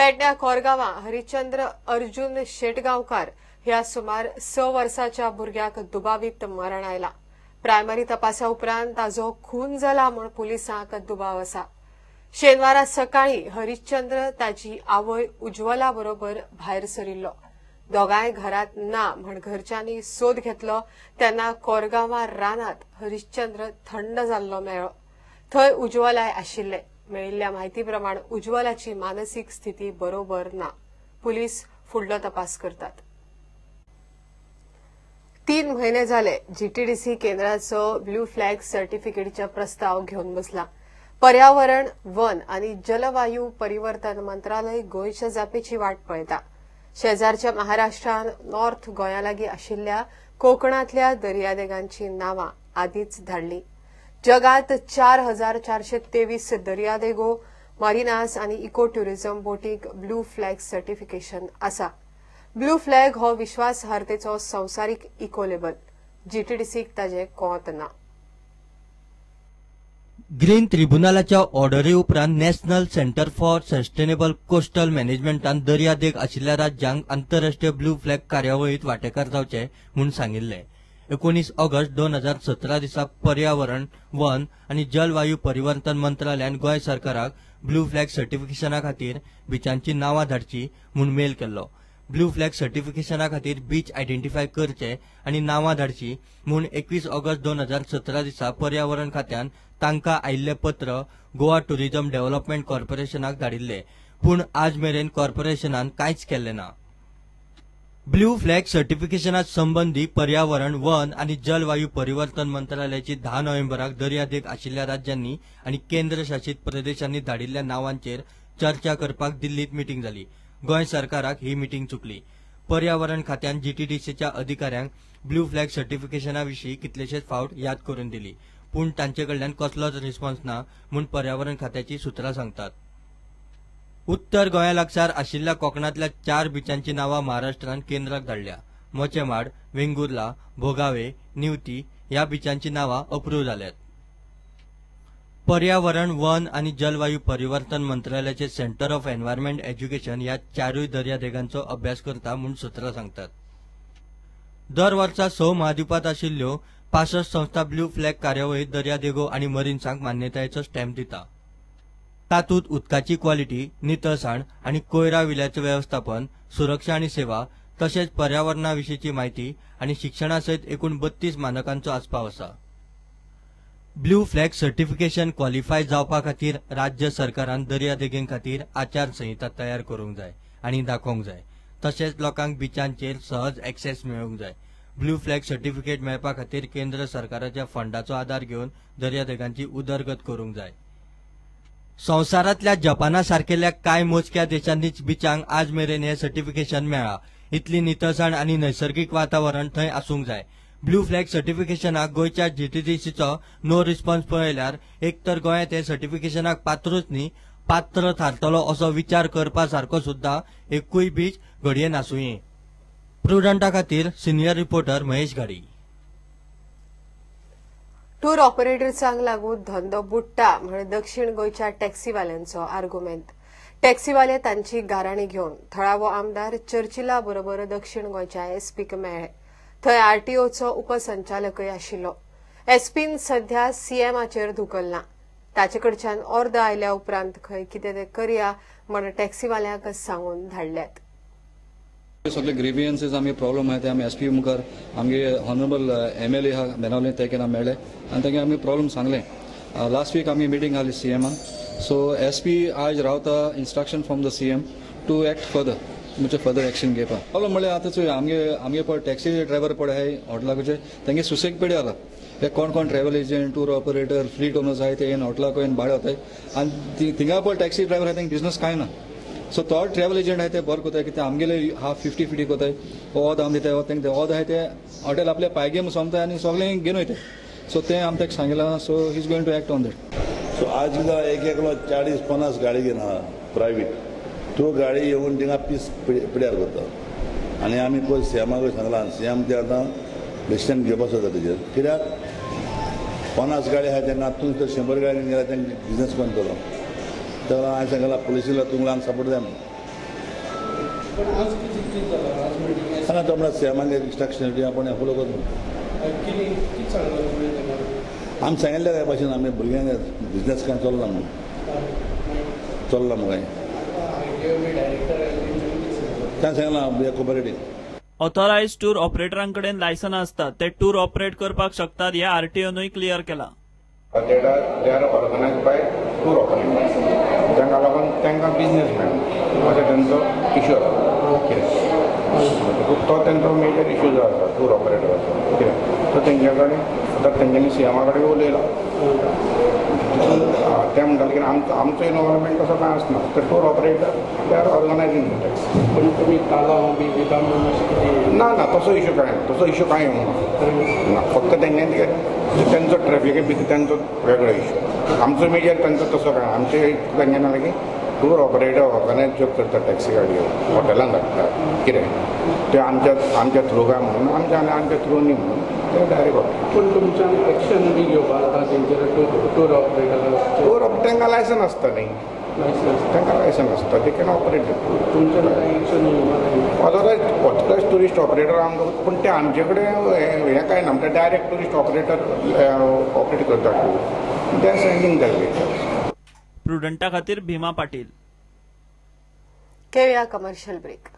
पेडण्या कोरगांवा हरिचंद्र अर्जुन शेटगांवकार ह्या सुमार 6 वर्साच्या भुरग्याक दुबावित मरण आयला। प्रायमरी तपासा उपरांत ताजो खून जाला म्हूण पुलिसांक दुबाव आसा। शेनवारा सकाळी हरिचंद्र ताची आवय उज्वला बरोबर भायर सरिल्लो। दोगांय घरात ना म्हण घरच्यांनी सोद घेतलो तेन्ना कोरगांवा रानात हरिचंद्र थंड जाल्लो मेळ्ळो। थंय उज्वलाय आशिल्ले। मेळिल्ल्या माहिती प्रमाण उज्वलाची मानसीक स्थिती बरोबर ना। पुलीस फुडलो तपास करतात। 3 म्हयने जाले जीटीडीसी केंद्राचो ब्लू फ्लॅग सर्टिफिकेटचा प्रस्ताव घेवन बसला। पर्यावरण, वन आनी जलवायू परिवर्तन मंत्रालय गोंयच्या जापेची वाट पळयता। शेजारच्या महाराष्ट्रान नॉर्थ गोंया लागीं आशिल्ल्या कोकणांतल्या दर्यादेगांची नावां आदींच धाडली। जगात 4423 दर्यादेगो, मारिनास आनी eco tourism boutique blue flag certification आसा। ब्लू फ्लॅग हो विश्वासार्हतेचो संवसारीक इको लेबल। जीटीडीसीक ताजे कोंत ना। ग्रीन ट्रिब्युनलाच्या ऑर्डरी उपरांत national centre for sustainable coastal मॅनेजमेंटान दर्यादेग आशिल्ल्या राज्यांक आंतरराष्ट्रीय ब्लू फ्लॅग कार्यावळीत वांटेकार जावचे म्हूण सांगिल्ले। 19 ऑगस्ट 2017 दिसा पर्यावरण, वन आनी जलवायू परिवर्तन मंत्रालयान गोंय सरकाराक ब्लू फ्लॅग सर्टिफिकेशना खातीर बिचांची नावां धाडची म्हूण मेल केल्लो। ब्लू फ्लॅग सर्टिफिकेशना खातीर बीच आयडेंटिफाय करचे आनी नावां धाडची म्हूण 21 ऑगस्ट 2017 दिसा पर्यावरण खात्यान तांकां आयिल्ले पत्र गोवा टुरिझम डेव्हलपमेंट कॉर्पोरेशनाक धाडिल्ले, पूण आज मेरेन कॉर्पोरेशनान कांयच केल्लें ना। ब्लू फ्लॅग सर्टिफिकेशना संबंधी पर्यावरण, वन आनी जलवायू परिवर्तन मंत्रालयाची 10 नोव्हेंबराक दर्यादेग आशिल्ल्या राज्यांनी आनी केंद्रशासित प्रदेशांनी धाडिल्ल्या नावांचेर चर्चा करपाक दिल्लीत मिटींग जाली। गोंय सरकाराक ही मिटींग चुकली। पर्यावरण खात्यान जीटीडीसीच्या अधिकाऱ्यांक ब्लू फ्लॅग सर्टिफिकेशना विशीं कितलेशेच फावट याद करून दिली, पूण तांचे कडल्यान कसलोच रिस्पॉन्स ना म्हूण पर्यावरण खात्याची सुत्रां सांगतात। उत्तर गोंया लागसार आशिल्ल्या कोकणांतल्या 4 बिचांची नावां महाराष्ट्रान केंद्राक धाडल्या। मोचेमाड, वेंगुर्ला, भोगावे, निवती ह्या बिचांची नावां अप्रूव्ह जाल्यात। पर्यावरण, वन आनी जलवायू परिवर्तन मंत्रालयाचे सेंटर ऑफ एन्व्हायरमेंट एज्युकेशन ह्या 4 दर्यादेगांचो अभ्यास करता म्हूण सुत्रां सांगतात। दर वर्सा 6 महाद्वीपांत आशिल्ल्यो 65 संस्था ब्लू फ्लॅग कार्यावळीत दर्यादेगो आनी मरीन्सांक मान्यतायेचो स्टॅम्प दिता। तातूंत उदकाची क्वॉलिटी, नितळसाण आनी कोयरा विल्याचें वेवस्थापन, सुरक्षा आनी सेवा तशेंच पर्यावरणा विशींची म्हायती आनी शिक्षणा सयत एकूण 32 मानकांचो आस्पाव आसा। ब्लू फ्लॅग सर्टिफिकेशन क्वॉलिफाय जावपा खातीर राज्य सरकारान दर्यादेगे खातीर आचारसंहिता तयार करूंक जाय आनी दाखोवंक जाय। तशेंच लोकांक बिचांचेर सहज एक्सेस मेळोवंक जाय। ब्लू फ्लॅग सर्टिफिकेट मेळपा खातीर केंद्र सरकाराच्या फंडाचो आदार घेवन दर्यादेगांची उदरगत करूंक जाय। संवसारांतल्या जपाना सारकेल्या कांय मोजक्या देशांनीच बिचांक आज मेरेन हें सर्टिफिकेशन मेळ्ळां। इतली नितळसाण आनी नैसर्गिक वातावरण थंय आसूंक जाय। ब्लू फ्लॅग सर्टिफिकेशनाक गोंयच्या जीटीडीसीचो नो रिस्पॉन्स पळयल्यार एक तर गोंयांत हे सर्टिफिकेशनाक पात्रूच न्ही, पात्र थारतलो असो विचार करपा सारको सुद्धा एकूय बीच घडये नासूंये। प्रुडंटा खातीर सिनियर रिपोर्टर महेश गाडी। टूर ऑपरेटर्सांक लागून धंदो बुडटा म्हण दक्षिण गोंयच्या टॅक्सीवाल्यांचो आर्ग्युमेंट। टॅक्सीवाले तांची गाराणी घेवन थळावो आमदार चर्चिला बरोबर दक्षिण गोंयच्या एसपीक मेळ्ळे। थंय आरटीओचो उपसंचालकय आशिल्लो। एसपीन सध्या सीएमाचेर धुकल्ला। ताचे कडच्यान अर्द आयल्या उपरांत खंय कितें ते करया म्हण टॅक्सीवाल्यांक सांगून धाडल्यात। सगळे ग्रीवियन्सेस आमी प्रॉब्लम आहा ते आमी एसपी मुखार आमगे हॉनरेबल एमएलए हा बेनावले तेके ना मेळ्ळे आनी तेगे आमी प्रॉब्लम सांगले। लास्ट वीक आमी मिटींग आसली सीएमान, सो एसपी आज रावता instruction from the CM to act further म्हणजे फर्दर एक्शन घेवपा। प्रॉब्लम म्हळ्यार आतां आमगे पळय टॅक्सी ड्रायव्हर पळय हाय हॉटेलाचे तेंगे सुसेग पेडी आला। हे कोण travel agent, tour operator, fleet owners आहाय ते हॉटेलाक येवन भाडे वताय आनी थिंगा पळय टॅक्सी ड्रायव्हर आहाय तेंगे बिजनेस कांय ना। सो तो ट्रॅव्हल एजंट आहे ते बरें कोताय कित्याक आमगेले हाफ 50 फीटी कोताय ओद आम दिताय तेंगे ओद आहाय ते हॉटेल आपल्या पायगेम सोमताय आनी सगळें घेवन वयताय। सो ते आम तेका सांगितलें, so he is going to act on that. So आज एकलो 40-50 गाडी घेवन आहा प्रायवेट, तो गाडी येवन थिंगा पीस पिड्यार करता आनी आमी पळय सीएमाक सांगलां, सीएम ते आतां डिसिजन घेवपाक सोदता तेजेर। कित्याक 50 गाडी आहाय तेन्ना तूं जर 100 गाडी गेल्यार तेंगे बिजनेस कोण करतलो। तर हांवें सांगलां पुलिसांक तुमकां सपोर्ट जाय पण आज किती झाला आज मिटींग हांगा तो म्हणल्यार सीएमागे इंस्ट्रक्शन आपण फॉलो करता किती सांगता आमी सांगिल्ले काय भाशेन आमी भुरग्यांक बिजनेस काय चलना म्हणून चलना मग काय सांगला we are cooperating. Authorised tour ऑपरेटरांकडेन लायसन असतात ते टूर ऑपरेट करपाक शकतात हे आरटीओनूय क्लियर केला. They are organized by tour operators. तांकां लागून तांकां बिझनेस मेळना अशें तांचो इश्यू आसा कितें तो तांचो मेजर इश्यू जो आसा टूर ऑपरेटराचो कितें तो तेंच्या कडेन आतां तेंच्यांनी सीएमा कडेन उलयला ते म्हणटाले की आमचो इनवॉल्वमेंट तसो कांय आसना ते टूर ऑपरेटर दे आर ऑर्गनायझींग पण तुम्ही तालाव बी विधान ना ना तसो इश्यू कांय येवंक ना फक्त तेंच्यांनी त्यांचं ट्रॅफिक बी त्यांचं वेगळं इश्यू आमचो मेजर त्यांचं तसं काय आमचे तेंच्यांनी जालें की टूर ऑपरेटर ऑर्गनायज जॉब करता टॅक्सी गाडयो हॉटेलांक धाडटा कितें ते आमच्या थ्रू काय म्हणून आमच्या थ्रू न्ही म्हणून ते डायरेक्ट पण तुमच्यान एक्शन बी घेवपा जाता तेंचेर टूर ऑपरेटर तांकां लायसन आसता न्ही तांकां लायसन आसता ते कॅन ऑपरेट तुमच्यान कांय एक्शन घेवपा ऑथरायज्ड टुरिस्ट ऑपरेटर आमकां पूण ते आमचे कडेन हें काय ना म्हणजे डायरेक्ट टुरिस्ट ऑपरेटर ऑपरेट करता टूर ते सेंडिंग दॅट प्रुडंटा खातीर भीमा पाटील. घेऊया कमर्शियल ब्रेक.